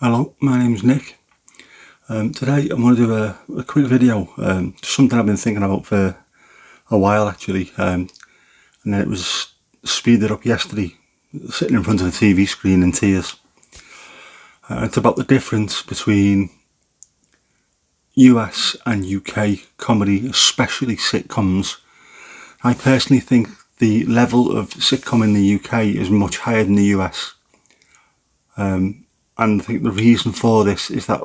Hello, my name's Nick. Today I'm going to do a quick video, something I've been thinking about for a while actually, and then it was speeded up yesterday, sitting in front of the TV screen in tears. It's about the difference between US and UK comedy, especially sitcoms. I personally think the level of sitcom in the UK is much higher than the US. And I think the reason for this is that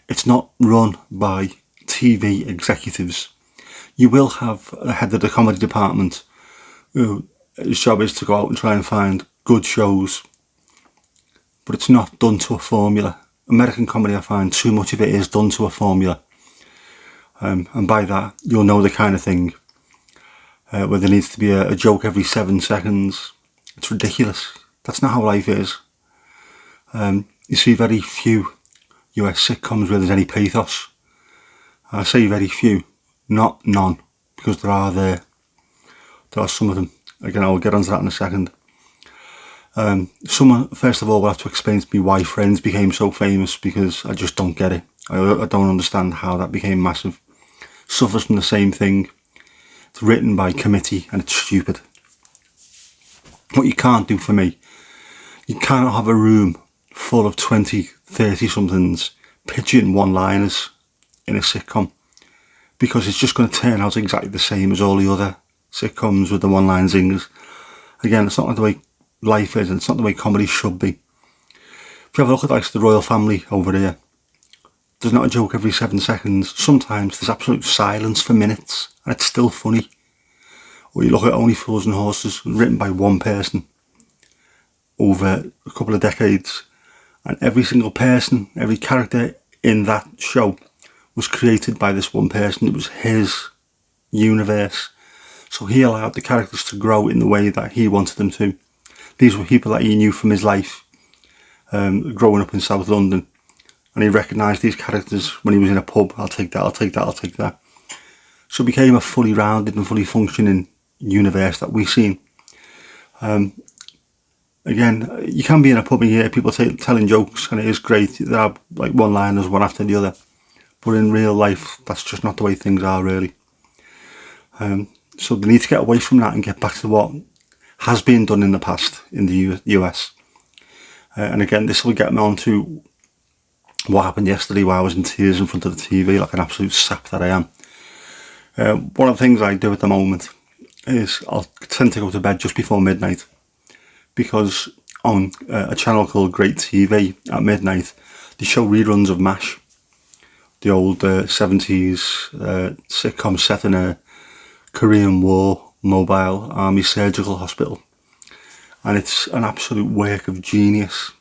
it's not run by TV executives. You will have a head of the comedy department who his job is to go out and try and find good shows, but it's not done to a formula. American comedy, I find too much of it is done to a formula, and by that you'll know the kind of thing where there needs to be a joke every 7 seconds. It's ridiculous. That's not how life is. You see very few US sitcoms where there's any pathos. I say very few, not none, because there are some of them. Again, I'll get onto that in a second. Someone, first of all, will have to explain to me why Friends became so famous, because I just don't get it. I don't understand how that became massive. Suffers from the same thing. It's written by committee and it's stupid. What you can't do for me, you cannot have a room full of 20, 30 somethings pitching one-liners in a sitcom, because it's just going to turn out exactly the same as all the other sitcoms with the one-line zingers. Again, it's not the way life is, and it's not the way comedy should be. If you have a look at like the royal family over here, there's not a joke every 7 seconds. Sometimes there's absolute silence for minutes and it's still funny. Or you look at Only Fools and Horses, written by one person over a couple of decades, and every single person, every character in that show was created by this one person. It was his universe. So he allowed the characters to grow in the way that he wanted them to. These were people that he knew from his life, growing up in South London. And he recognised these characters when he was in a pub. I'll take that, I'll take that, I'll take that. So it became a fully rounded and fully functioning universe that we've seen. Again, you can be in a pub and hear people telling jokes, and it is great. There are like one-liners one after the other, but in real life, that's just not the way things are really. So they need to get away from that and get back to what has been done in the past in the US. And again, this will get me on to what happened yesterday, while I was in tears in front of the TV like an absolute sap that I am. One of the things I do at the moment is I'll tend to go to bed just before midnight, because on a channel called Great TV at midnight, they show reruns of MASH, the old 70s sitcom set in a Korean War mobile army surgical hospital, and it's an absolute work of genius.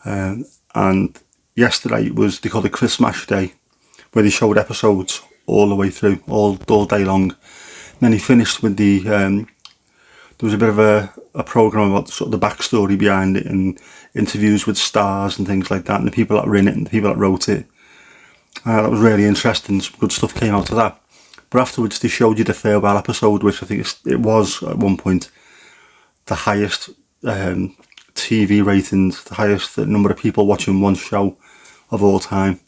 And yesterday was, they called it Christmas Day, where they showed episodes all the way through, all day long. And then he finished with there was a bit of a programme about sort of the backstory behind it, and interviews with stars and things like that, and the people that were in it and the people that wrote it. That was really interesting. Some good stuff came out of that. But afterwards they showed you the farewell episode, which I think it was at one point the highest TV ratings, the highest number of people watching one show of all time.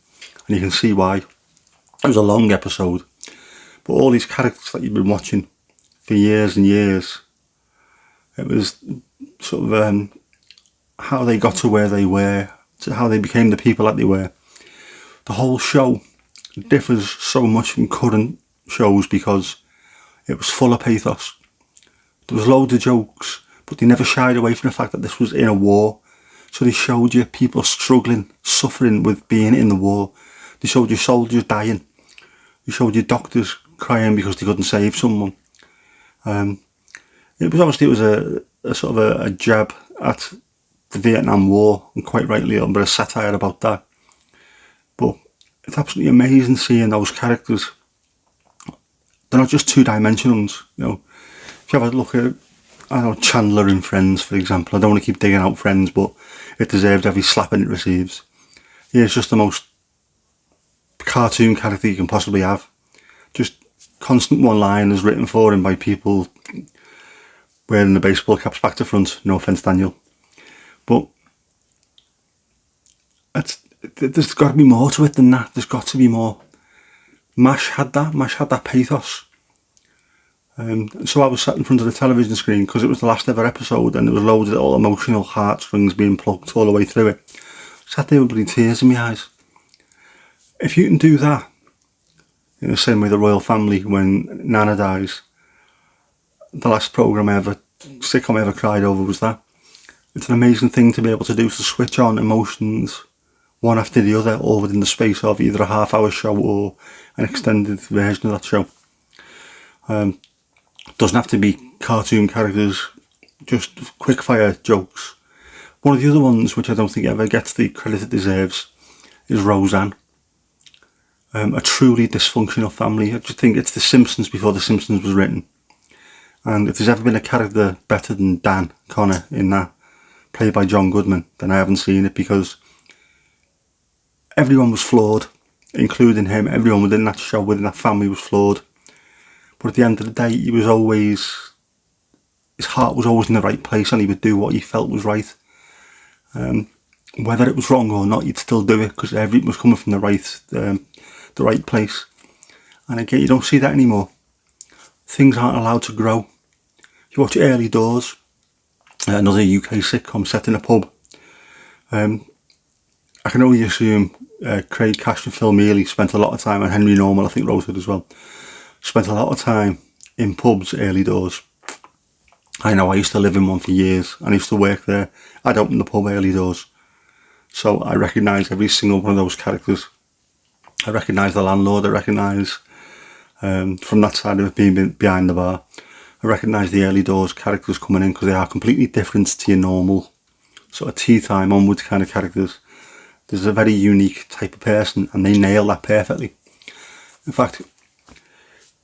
And you can see why. It was a long episode, but all these characters that you've been watching for years and years, it was sort of how they got to where they were, to how they became the people that they were. The whole show differs so much from current shows because it was full of pathos. There was loads of jokes, but they never shied away from the fact that this was in a war. So they showed you people struggling, suffering with being in the war. They showed you soldiers dying. They showed you doctors crying because they couldn't save someone. It was a sort of a jab at the Vietnam War, and quite rightly a little bit of satire about that. But it's absolutely amazing seeing those characters. They're not just two-dimensionals, you know. If you have a look at, I don't know, Chandler in Friends, for example. I don't want to keep digging out Friends, but it deserves every slapping it receives. He's just the most cartoon character you can possibly have. Just constant one-liners written for him by people wearing the baseball caps back to front. No offence, Daniel. But There's got to be more to it than that. There's got to be more. MASH had that pathos. So I was sat in front of the television screen because it was the last ever episode, and there was loads of little emotional heartstrings being plucked all the way through it. Sat there with bloody tears in my eyes. If you can do that, in the same way the royal family, when Nana dies, the last sitcom I ever cried over was that. It's an amazing thing to be able to do, to switch on emotions one after the other, all within the space of either a half-hour show or an extended version of that show. Doesn't have to be cartoon characters, just quick-fire jokes. One of the other ones, which I don't think ever gets the credit it deserves, is Roseanne. A truly dysfunctional family. I just think it's The Simpsons before The Simpsons was written. And if there's ever been a character better than Dan Connor in that, played by John Goodman, then I haven't seen it, because everyone was flawed, including him. Everyone within that show, within that family, was flawed. But at the end of the day, his heart was always in the right place, and he would do what he felt was right. Whether it was wrong or not, he'd still do it, because everything was coming from the right place. And again, you don't see that anymore. Things aren't allowed to grow. You watch Early Doors, another UK sitcom set in a pub. I can only assume Craig Cash and Phil Mealy spent a lot of time, and Henry Norman, I think, wrote it as well, spent a lot of time in pubs, Early Doors. I know, I used to live in one for years, and I used to work there. I'd open the pub, Early Doors. So I recognise every single one of those characters. I recognise the landlord, I recognise, from that side of it, being behind the bar, I recognise the Early Doors characters coming in, because they are completely different to your normal sort of tea time onwards kind of characters. There's a very unique type of person, and they nail that perfectly. In fact,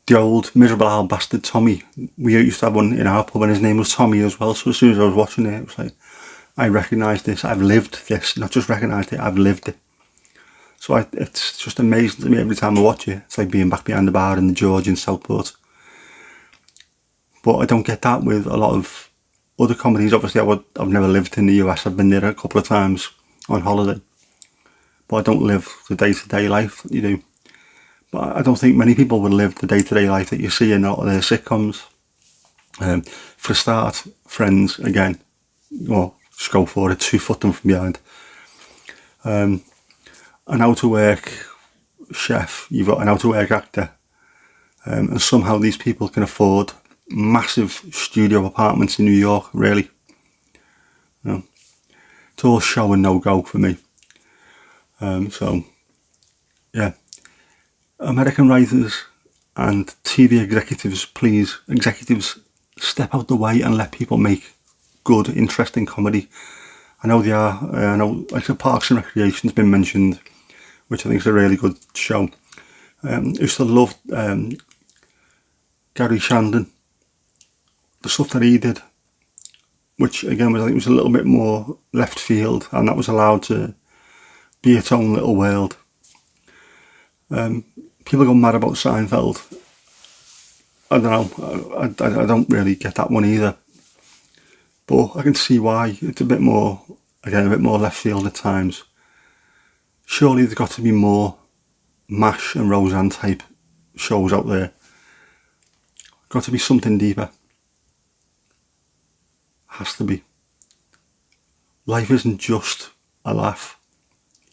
the old miserable old bastard Tommy, we used to have one in our pub, and his name was Tommy as well. So as soon as I was watching it, it was like, I recognised this, I've lived this, not just recognised it, I've lived it. So it's just amazing to me every time I watch it. It's like being back behind the bar in the George in Southport. But I don't get that with a lot of other comedies. Obviously, I've never lived in the US. I've been there a couple of times on holiday, but I don't live the day-to-day life that you do. But I don't think many people would live the day-to-day life that you see in a lot of their sitcoms. For a start, Friends, again, well, just go for it, 2 foot them from behind. An out-of-work chef, you've got an out-of-work actor, and somehow these people can afford massive studio apartments in New York, really. You know, it's all show and no go for me. So, yeah. American writers and TV executives, please, step out the way and let people make good, interesting comedy. I know they are. I know, like the Parks and Recreation's been mentioned, which I think is a really good show. I used to love Gary Shandon, the stuff that he did, which again was, I think, was a little bit more left field, and that was allowed to be its own little world. People go mad about Seinfeld. I don't know. I don't really get that one either. But I can see why. It's a bit more left field at times. Surely there's got to be more MASH and Roseanne type shows out there. Got to be something deeper. Has to be. Life isn't just a laugh,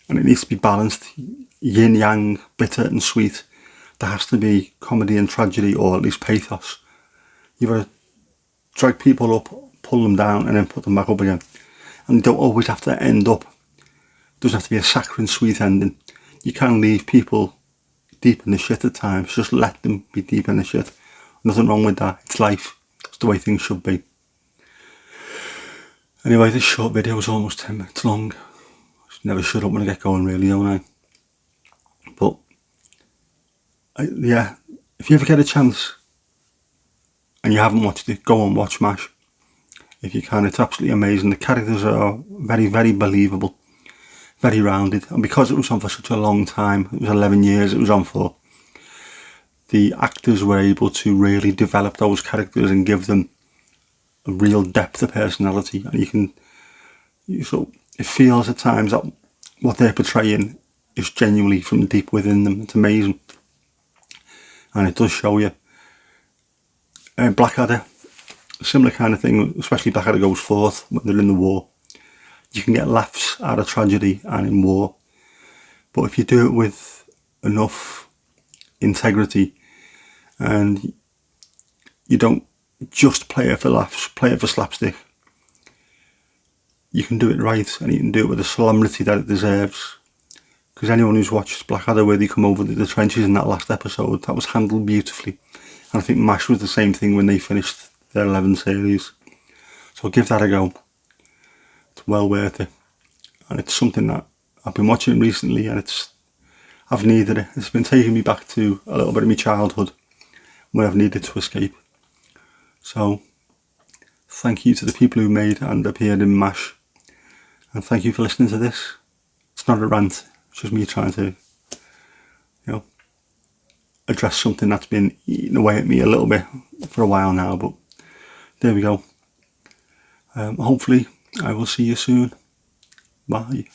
and it needs to be balanced. Yin yang, bitter and sweet. There has to be comedy and tragedy, or at least pathos. You've got to drag people up, pull them down, and then put them back up again. And you don't always have to end up. It doesn't have to be a saccharine sweet ending. You can leave people deep in the shit at times. Just let them be deep in the shit. Nothing wrong with that. It's life. It's the way things should be. Anyway, this short video is almost 10 minutes long. I just never shut up when I get going, really, don't I? But yeah, if you ever get a chance and you haven't watched it, go and watch MASH. If you can, it's absolutely amazing. The characters are very, very believable, very rounded, and because it was on for such a long time, it was 11 years it was on for, the actors were able to really develop those characters and give them a real depth of personality. And it feels at times that what they're portraying is genuinely from deep within them. It's amazing. And it does show you. Blackadder, similar kind of thing, especially Blackadder goes forth when they're in the war. You can get laughs out of tragedy and in war. But if you do it with enough integrity and you don't just play it for laughs, play it for slapstick, you can do it right, and you can do it with the solemnity that it deserves. Because anyone who's watched Blackadder, where they come over the trenches in that last episode, that was handled beautifully. And I think MASH was the same thing when they finished their 11 series. So give that a go. It's well worth it. And it's something that I've been watching recently, and I've needed it. It's been taking me back to a little bit of my childhood when I've needed to escape. So thank you to the people who made and appeared in MASH. And thank you for listening to this. It's not a rant, it's just me trying to, address something that's been eating away at me a little bit for a while now, but there we go. Hopefully I will see you soon. Bye.